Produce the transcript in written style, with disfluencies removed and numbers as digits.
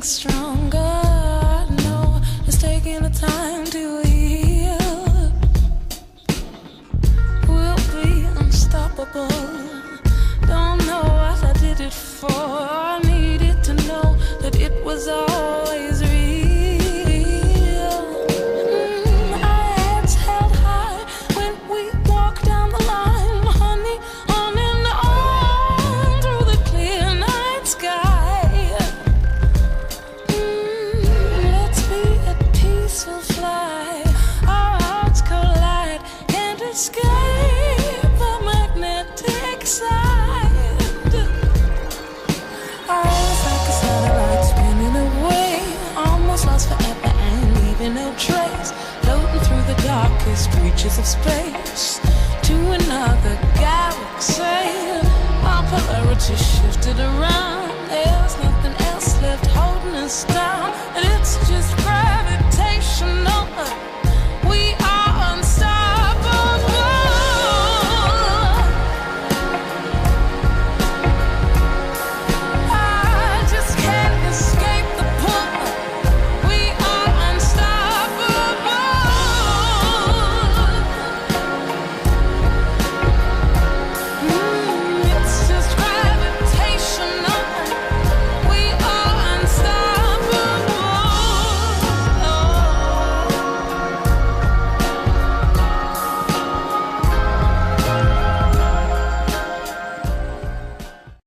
stronger. No, it's taking the time to heal. We'll be unstoppable. Don't know what I did it for. I needed to know that it was always real. Our heads held high when we walked down the line, honey, on and on through the clear night sky. Let's be at peace, we'll fly. Our hearts collide, can't escape the magnetic side. Eyes like a satellite spinning away, almost lost forever and leaving no trace, floating through the darkest reaches of space to another galaxy. Our polarity shifted around, there's nothing else left holding us down, and it's just gravitational.